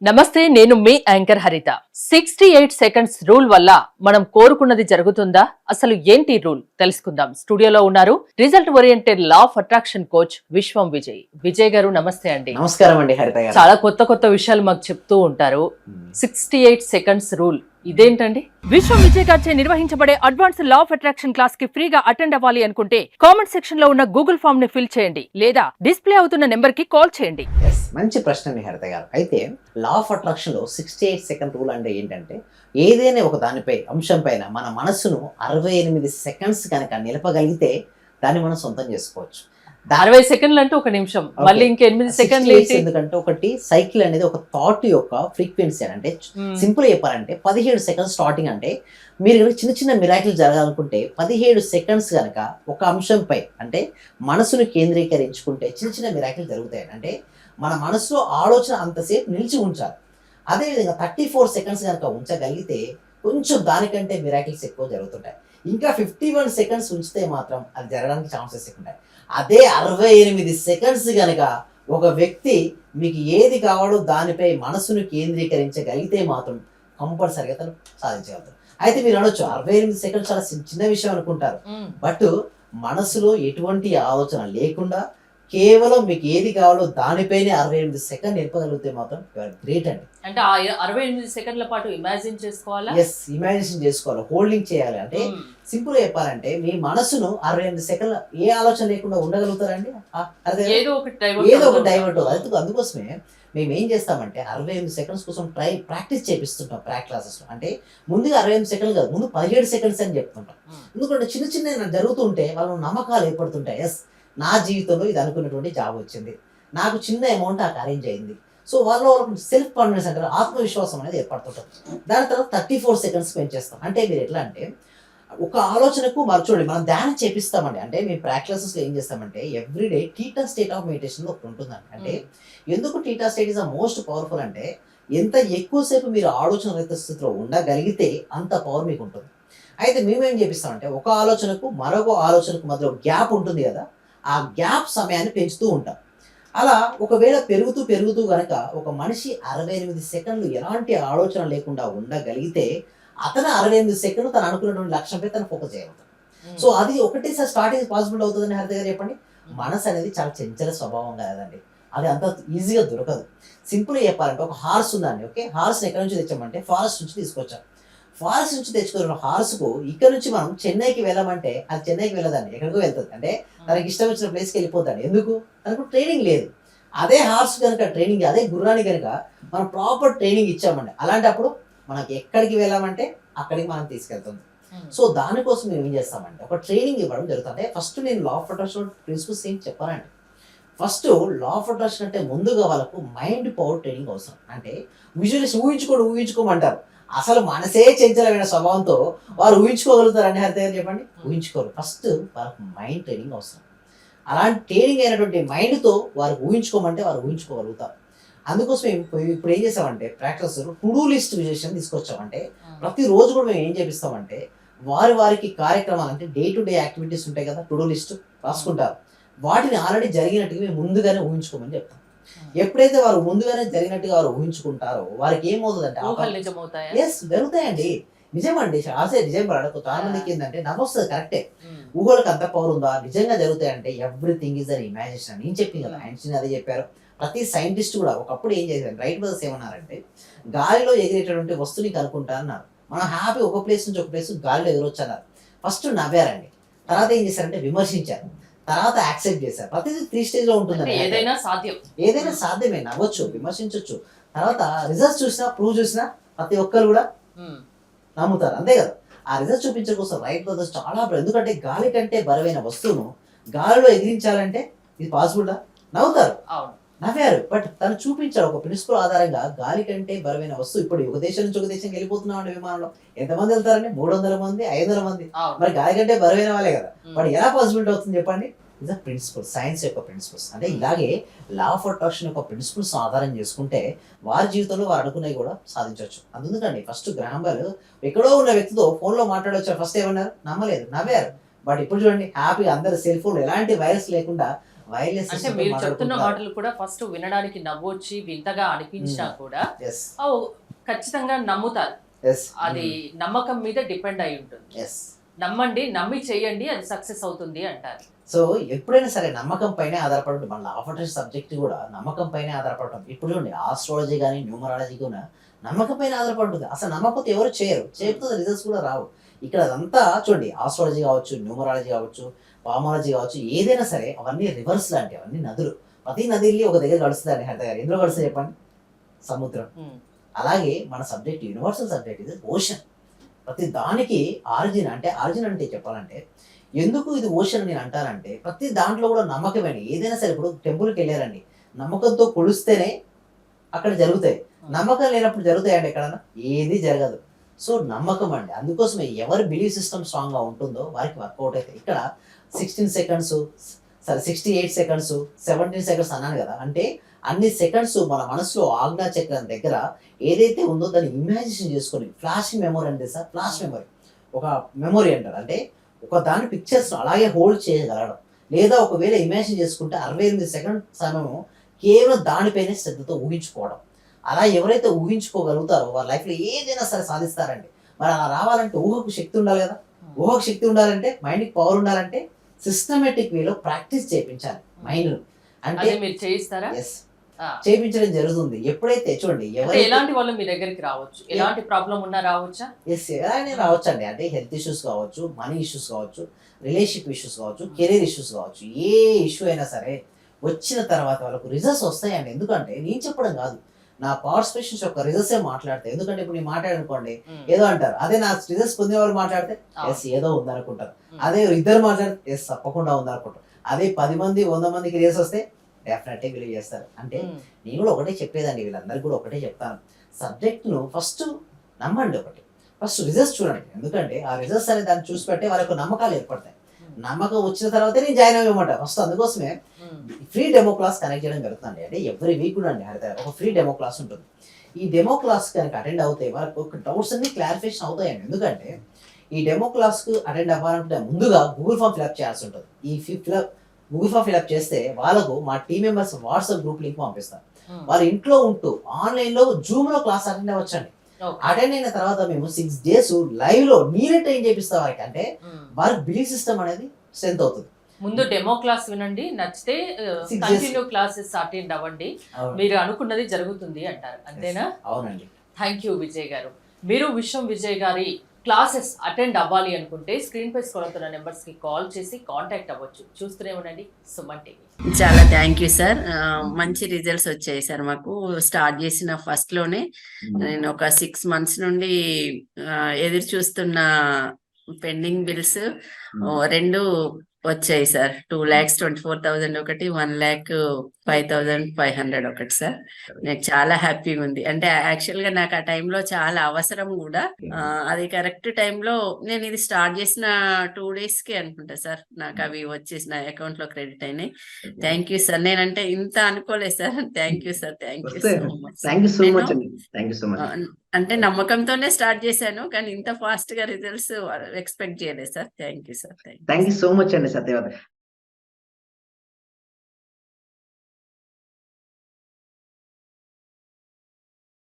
నమస్తే, నేను మీ యాంకర్ హరిత. 68 సెకండ్స్ రూల్ వల్ల మనం కోరుకున్నది జరుగుతుందా? అసలు ఏంటి రూల్ తెలుసుకుందాం. స్టూడియోలో ఉన్నారు result oriented law of attraction coach విశ్వం విజయ్. విజయ్ గారు నమస్తే అండి. నమస్కారం అండి హరిత గారు. చాలా కొత్త విషయాలు మాకు చెప్తూ ఉంటారు. 68 సెకండ్స్ రూల్ ఇదేంటండి? విశ్వం విజయ్ గారిచే నిర్వహించబడే advance law of attraction class కి ఫ్రీగా అటెండ్ అవ్వాలి అనుకుంటే కామెంట్ సెక్షన్ లో ఉన్న గూగుల్ ఫామ్ ని ఫిల్ చేయండి, లేదా డిస్ప్లే అవుతున్న నెంబర్ కి కాల్ చేయండి. మంచి ప్రశ్న అండి హరిత గారు. అయితే లా ఆఫ్ అట్రాక్షన్ లో 68 సెకండ్ రూల్ అంటే ఏంటంటే, ఏదైనా ఒక దానిపై అంశం పైన మన మనసును 68 సెకండ్స్ కనుక నిలపగలిగితే దాన్ని మనం సొంతం చేసుకోవచ్చు. 60 సెకండ్లు అంటే ఒక నిమిషం, మళ్ళీ ఇంకా 8 సెకండ్లు. ఎందుకంటే ఒకటి సైకిల్ అనేది ఒక థాట్ యొక్క ఫ్రీక్వెన్సీ అంటే సింపుల్ చెప్పాలంటే 17 సెకండ్స్ స్టార్టింగ్. అంటే మీరు కనుక చిన్న చిన్న మిరాకిల్ జరగాలనుకుంటే 17 సెకండ్స్ కనుక ఒక అంశంపై అంటే మనసును కేంద్రీకరించుకుంటే చిన్న చిన్న మిరాకిల్ జరుగుతాయి. అంటే మన మనసులో ఆలోచన అంతసేపు నిలిచి ఉంచాలి. అదేవిధంగా 34 సెకండ్స్ కనుక ఉంచగలిగితే కొంచెం దానికంటే మిరాకిల్స్ ఎక్కువ జరుగుతుంటాయి. ఇంకా 51 సెకండ్స్ ఉంచితే మాత్రం అది జరగడానికి ఛాన్సెస్ ఎక్కువ ఉంటాయి. అదే 68 సెకండ్స్ కనుక ఒక వ్యక్తి మీకు ఏది కావాలో దానిపై మనసును కేంద్రీకరించగలిగితే మాత్రం కంపల్సరిగా తను సాధించగలుగుతారు. అయితే మీరు అనొచ్చు 68 సెకండ్స్ చాలా చిన్న విషయం అనుకుంటారు. బట్ మనసులో ఎటువంటి ఆలోచన లేకుండా కేవలం మీకు ఏది కావాలో దానిపైనే 68 సెకండ్ నిలపగలిగితే మాత్రం గ్రేట్ అండి. అంటే ఆ 68 సెకండ్ల పాటు ఇమాజిన్ చేసుకోవాలా? ఎస్, ఇమాజినేషన్ చేసుకోవాలి, హోల్డింగ్ చేయాలి. అంటే సింపుల్ గా చెప్పాలంటే మీ మనసును 68 సెకండ్ల ఏ ఆలోచన లేకుండా ఉండగలుగుతారండి? ఏదో ఒక డైవర్ట్. అందుకోసమే మేము ఏం చేస్తామంటే 68 సెకండ్స్ కోసం ప్రాక్టీస్ చేపిస్తుంటాం క్లాసెస్ లో. అంటే ముందుగా 68 సెకండ్లు కాదు, ముందు 17 సెకండ్స్ అని చెప్తుంటాం. ఎందుకంటే చిన్న చిన్న జరుగుతుంటే వాళ్ళ నమ్మకాలు ఏర్పడుతుంటాయి. ఎస్, నా జీవితంలో ఇది అనుకున్నటువంటి జాబ్ వచ్చింది, నాకు చిన్న అమౌంట్ అరేంజ్ అయింది. సో వాళ్ళకు సెల్ఫ్ కాన్ఫిడెన్స్ అంటే ఆత్మవిశ్వాసం అనేది ఏర్పడుతుంటుంది. దాని తర్వాత 34 సెకండ్స్ పెంచేస్తాం. అంటే మీరు ఎట్లా అంటే ఒక ఆలోచనకు మరచూడండి, మనం ధ్యానం చేపిస్తామండి. అంటే మేము ప్రాక్టీసెస్లో ఏం చేస్తామంటే everyday theta state of meditation ఒకటి ఉంటుందండి. అంటే ఎందుకు theta state is the most powerful అంటే ఎంత ఎక్కువసేపు మీరు ఆలోచన రహిత స్థితిలో ఉండగలిగితే అంత పవర్ మీకు ఉంటుంది. అయితే మేమేం చేపిస్తామంటే ఒక ఆలోచనకు మరొక ఆలోచనకు మధ్యలో గ్యాప్ ఉంటుంది కదా, ఆ గ్యాప్ సమయాన్ని పెంచుతూ ఉంటాం. అలా ఒకవేళ పెరుగుతూ కనుక ఒక మనిషి 68 సెకండ్లు ఎలాంటి ఆలోచన లేకుండా ఉండగలిగితే అతను 68 సెకండ్లు తను అనుకున్నటువంటి లక్ష్యంపై తను ఫోకస్ చేయగలుగుతాడు. సో అది ఒకటేసారి స్టార్టింగ్ పాసిబుల్ అవుతుందని హరిత గారు చెప్పండి. మనసు అనేది చాలా చంచల స్వభావం కదండి, అది అంత ఈజీగా దొరకదు. సింపుల్గా చెప్పాలంటే ఒక హార్స్ ఉందండి. ఓకే, హార్స్ని ఎక్కడి నుంచి తెచ్చామంటే ఫారెస్ట్ నుంచి తీసుకొచ్చాం. ఫారెస్ట్ నుంచి తెచ్చుకున్న హార్స్కు ఇక్కడ నుంచి మనం చెన్నైకి వెళ్ళమంటే అది చెన్నైకి వెళ్ళదండి, ఎక్కడికో వెళ్తుంది. అంటే తనకి ఇష్టం వచ్చిన ప్లేస్కి వెళ్ళిపోతాడు. ఎందుకు? తనకు ట్రైనింగ్ లేదు. అదే హార్స్ కనుక ట్రైనింగ్, అదే గుర్రాన్ని కనుక మనం ప్రాపర్ ట్రైనింగ్ ఇచ్చామండి, అలాంటప్పుడు మనకి ఎక్కడికి వెళ్ళామంటే అక్కడికి మనం తీసుకెళ్తుంది. సో దానికోసం మేము ఏం చేస్తామంటే ఒక ట్రైనింగ్ ఇవ్వడం జరుగుతుంది. అంటే ఫస్ట్ నేను లా ఆఫ్ అట్రాక్షన్ ప్రిన్సిపల్స్ ఏం చెప్పానండి. ఫస్ట్ లా ఆఫ్ అట్రాక్షన్ అంటే ముందుగా వాళ్ళకు మైండ్ పవర్ ట్రైనింగ్ అవసరం. అంటే విజువలైజ్ ఊహించుకోమంటారు. అసలు మనసే చంచలమైన స్వభావంతో వారు ఊహించుకోగలుగుతారండి హరిత గారు చెప్పండి? ఊహించుకోరు. ఫస్ట్ వాళ్ళకు మైండ్ ట్రైనింగ్ అవసరం. అలాంటి ట్రైనింగ్ అయినటువంటి మైండ్తో వారు ఊహించుకోమంటే వారు ఊహించుకోగలుగుతారు. అందుకోసం ఇప్పుడు ఏం చేస్తామంటే ప్రాక్టీస్ టు డూ లిస్ట్ విజేషన్ తీసుకొచ్చామంటే ప్రతిరోజు కూడా మేము ఏం చేపిస్తామంటే వారికి కార్యక్రమాలు అంటే డే టు డే యాక్టివిటీస్ ఉంటాయి కదా, టు డూ లిస్ట్ రాసుకుంటారు. వాటిని ఆల్రెడీ జరిగినట్టుగా మేము ముందుగానే ఊహించుకోమని చెప్తాం. ఎప్పుడైతే వారు ముందుగానే జరిగినట్టుగా వారు ఊహించుకుంటారో వారికి ఏమవుతుందంటే ఎస్ జరుగుతాయండి. నిజమండి, నిజం పడకు. చాలా మందికి ఏంటంటే నమ్మొస్తుంది, కరెక్టే. ఊహలకు అంత పవర్ ఉందా? నిజంగా జరుగుతాయంటే ఎవ్రీథింగ్ ఈజ్ అన్ ఇమాజినేషన్. నేను చెప్పింది కదా, ఐన్స్టీన్ అదే చెప్పారు. ప్రతి సైంటిస్ట్ కూడా ఒకప్పుడు ఏం చేశారు, రైట్ బ్రదర్స్ ఏమన్నారంటే గాలిలో ఎగిరేటటువంటి వస్తువుని కనుక్కుంటా అన్నారు. మనం హ్యాపీ ఒక ప్లేస్ నుంచి ఒక ప్లేస్ గాలిలో ఎగరొచ్చు అన్నారు. ఫస్ట్ నవ్వారండి, తర్వాత ఏం చేశారంటే విమర్శించారు, తర్వాత యాక్సెప్ట్ చేశారు. ప్రతిదీ 3 స్టేజ్లో ఉంటుందండి. ఏదైనా సాధ్యమే, నవ్వచ్చు, విమర్శించవచ్చు. తర్వాత రిజల్ట్స్ చూసినా ప్రూవ్ చూసినా ప్రతి ఒక్కరు కూడా నమ్ముతారు, అంతే కదా. ఆ రిజల్ట్ చూపించడం కోసం రైట్ బ్రదర్స్ చాలా, ఎందుకంటే గాలి కంటే బరువైన వస్తువును గాలిలో ఎగిరించాలంటే ఇది పాసిబుల్డా? నవ్వుతారు, నవ్వారు. బట్ తను చూపించాడు ఒక ప్రిన్సిపల్ ఆధారంగా గాలి కంటే బరువైన వస్తువు. ఇప్పుడు ఒక దేశం నుంచి ఒక దేశంకి వెళ్ళిపోతున్నామండి విమానంలో, ఎంతమంది వెళ్తారండి? 300 మంది, 500 మంది. మరి గాలి కంటే బరువైన వాళ్ళే కదా. బట్ ఎలా పాసిబిలిటీ అవుతుంది చెప్పండి? ఇది ప్రిన్సిపల్, సైన్స్ యొక్క ప్రిన్సిపల్స్. అంటే ఇలాగే లా ఆఫ్ అట్రాక్షన్ యొక్క ప్రిన్సిపల్స్ ఆధారం చేసుకుంటే వారి జీవితంలో వారు అనుకున్నవి కూడా సాధించవచ్చు. అందుకండి ఫస్ట్ గ్రాహం బెల్ ఎక్కడో ఉన్న వ్యక్తితో ఫోన్లో మాట్లాడవచ్చు. ఫస్ట్ ఏమన్నారు? నమ్మలేదు, నవ్వారు. బట్ ఇప్పుడు చూడండి హ్యాపీగా అందరు సెల్ ఫోన్ ఎలాంటి వైరస్ లేకుండా వైర్లెస్ అంటే మీరు చెప్తున్న మాటలు కూడా ఫస్ట్ వినడానికి నవ్వొచ్చి వింతగా అనిపించినా కూడా ఎస్ ఖచ్చితంగా నమ్ముతారు. ఎస్ అది నమ్మకం మీద డిపెండ్ అయి ఉంటుంది. ఎస్. నమ్మండి, నమ్మి చేయండి, అది సక్సెస్ అవుతుంది అంటారు. సో ఎప్పుడైనా సరే నమ్మకం పైనే ఆధారపడి మన లా ఆఫ్ అట్రాక్షన్ సబ్జెక్ట్ కూడా నమ్మకం పైనే ఆధారపడటం. ఇప్పుడు చూడండి ఆస్ట్రాలజీ కానీ న్యూమరాలజీ కూడా నమ్మకం పైన ఆధారపడుతుంది. అసలు నమ్మకపోతే ఎవరు చేయరు, చేయకపోతే రిజల్ట్స్ కూడా రావు. ఇక్కడ అదంతా చూడండి ఆస్ట్రాలజీ కావచ్చు, న్యూమరాలజీ కావచ్చు, పామాలజీ కావచ్చు, ఏదైనా సరే అవన్నీ రివర్స్ లాంటివి, అవన్నీ నదులు. ప్రతి నది వెళ్ళి ఒక దగ్గర కలుస్తుందని హరిత గారు ఎందులో కలుస్తుంది చెప్పండి? సముద్రం. అలాగే మన సబ్జెక్ట్ యూనివర్సల్ సబ్జెక్ట్ ఇది ఓషన్. ప్రతి దానికి ఆరిజిన్ అంటే చెప్పాలంటే ఎందుకు ఇది ఓషన్ నేను అంటానంటే ప్రతి దాంట్లో కూడా నమ్మకమైన ఏదైనా సరే. ఇప్పుడు టెంపుల్కి వెళ్ళారండి, నమ్మకంతో కొలిస్తేనే అక్కడ జరుగుతాయి. నమ్మకం లేనప్పుడు జరుగుతాయండి ఎక్కడన్నా? ఏది జరగదు. సో నమ్మకం అండి. అందుకోసమే ఎవరి బిలీఫ్ సిస్టమ్ స్ట్రాంగ్గా ఉంటుందో వారికి వర్కౌట్ అవుతాయి. ఇక్కడ 16 సెకండ్స్, సరే 68 సెకండ్స్, 17 సెకండ్స్ అన్నాను కదా, అంటే అన్ని సెకండ్స్ మన మనసులో ఆజ్ఞా చక్రం దగ్గర ఏదైతే ఉందో దాన్ని ఇమాజినేషన్ చేసుకొని ఫ్లాషింగ్ మెమొరీ అంటే సార్, ఫ్లాష్ మెమొరీ ఒక మెమొరీ అంటారు. అంటే ఒక దాని పిక్చర్స్ అలాగే హోల్డ్ చేయగలగడం, లేదా ఒకవేళ ఇమాజిన్ చేసుకుంటే 68 సెకండ్ సమయం కేవలం దానిపైనే శ్రద్ధతో ఊహించుకోవడం. అలా ఎవరైతే ఊహించుకోగలుగుతారో వారి లైఫ్లో ఏదైనా సరే సాధిస్తారండి. మరి అలా రావాలంటే ఊహకు శక్తి ఉండాలి కదా. ఊహకు శక్తి ఉండాలంటే, మైండ్కి పవర్ ఉండాలంటే సిస్టమేటిక్ వేలో ప్రాక్టీస్ చేయించాలి మైండ్. అంటే మీరు చేయిస్తారా? ఎస్, చేయించడం జరుగుతుంది. ఎప్పుడైతే చూడండి ఎలాంటి వాళ్ళు మీ దగ్గరికి రావచ్చు, ఎలాంటి ప్రాబ్లం ఉన్నా రావచ్చా? ఎస్, ఎలానే రావచ్చు అండి. అంటే హెల్త్ ఇష్యూస్ కావచ్చు, మనీ ఇష్యూస్ కావచ్చు, రిలేషన్షిప్ ఇష్యూస్ కావచ్చు, కెరీర్ ఇష్యూస్ కావచ్చు, ఏ ఇష్యూ అయినా సరే వచ్చిన తర్వాత వాళ్ళకు రిజల్ట్స్ వస్తాయండి. ఎందుకంటే నేను చెప్పడం కాదు, నా పార్టిసిపేషన్స్ యొక్క రిజల్ట్సే మాట్లాడతాయి. ఎందుకంటే ఇప్పుడు నేను మాట్లాడనుకోండి ఏదో అంటారు, అదే నా రిజల్ట్స్ పొందిన వాళ్ళు మాట్లాడితే ఎస్ ఏదో ఉందనుకుంటారు. అదే ఇద్దరు మాట్లాడితే ఎస్ తప్పకుండా ఉందనుకుంటారు. అదే 10 మంది 100 మందికి రిజల్ట్స్ వస్తే డెఫినెట్గా బిలీవ్ చేస్తారు. అంటే నేను కూడా ఒకటే చెప్పేదండి, వీళ్ళందరికీ కూడా ఒకటే చెప్తాను, సబ్జెక్ట్ను ఫస్ట్ నమ్మండి. ఒకటి ఫస్ట్ రిజల్ట్స్ చూడండి. ఎందుకంటే ఆ రిజల్ట్స్ అనే దాన్ని చూసి పెట్టే వాళ్ళకు నమ్మకాలు ఏర్పడతాయి. నమ్మకం వచ్చిన తర్వాత నేను జాయిన్ అవ్వమంట ఫస్ట్. అందుకోసమే ఫ్రీ డెమో క్లాస్ కనెక్ట్ చేయడం జరుగుతుంది. అంటే ఎవ్రీ వీక్ కూడా అండి హరిత ఒక ఫ్రీ డెమో క్లాస్ ఉంటుంది. ఈ డెమో క్లాస్ కనుక అటెండ్ అవుతాయి వాళ్ళకి ఒక డౌట్స్ అన్ని క్లారిఫికేషన్ అవుతాయండి. ఎందుకంటే ఈ డెమో క్లాస్కు అటెండ్ అవ్వాలంటే ముందుగా గూగుల్ ఫామ్ ఫిల్అప్ చేయాల్సి ఉంటుంది. ఈ గూగుల్ ఫామ్ ఫిల్అప్ చేస్తే వాళ్ళకు మా team members WhatsApp group link పంపిస్తారు. వాళ్ళ ఇంట్లో ఉంటూ ఆన్లైన్లో జూమ్లో క్లాస్ అటెండ్ అవ్వచ్చండి. అటెండ్ అయిన తర్వాత మేము 6 days లైవ్లో మీరే ట్రైన్ చేపిస్తాం వారికి. అంటే వారికి బిలీఫ్ సిస్టమ్ అనేది స్ట్రెంత్ అవుతుంది. ముందు డెమో క్లాస్ వినండి, నచ్చితే కంటిన్యూ క్లాసెస్ అటెండ్ అవ్వండి, మీరు అనుకున్నది జరుగుతుంది అంటారు. అంతేనా? అవునండి. థ్యాంక్ యూ విజయ్ గారు. మీరు విశ్వం విజయ్ గారి క్లాసెస్ అటెండ్ అవ్వాలి అనుకుంటే స్క్రీన్ పై స్క్రోల్ అవుతున్న నెంబర్స్ కి కాల్ చేసి కాంటాక్ట్ అవ్వచ్చు. చూస్తూనే ఉండండి సుమన్ టీవీ. చాలా థ్యాంక్ యూ సార్. మంచి రిజల్ట్స్ వచ్చాయి సార్. మాకు స్టార్ట్ చేసిన ఫస్ట్ లోనే నేను ఒక 6 months నుండి ఎదురు చూస్తున్న పెండింగ్ బిల్స్ 2 వచ్చాయి సార్. 2,24,000 ఒకటి, 1,05,500 ఒకటి సార్. నాకు చాలా హ్యాపీగా ఉంది. అంటే యాక్చువల్ గా నాకు ఆ టైంలో చాలా అవసరం కూడా. అది కరెక్ట్ టైంలో నేను ఇది స్టార్ట్ చేసిన 2 days కి అనుకుంటా సార్ నాకు అవి వచ్చేసి నా అకౌంట్ లో క్రెడిట్ అయినాయి. Thank you sir. నేనంటే ఇంత అనుకోలేదు sir. Thank you sir. Thank you so much. అంటే నమ్మకంతోనే స్టార్ట్ చేశాను, కానీ ఇంత ఫాస్ట్ గా రిజల్ట్స్ ఎక్స్పెక్ట్ చేయలేదు sir. Thank you sir. Thank you so much అండి సత్యవతి.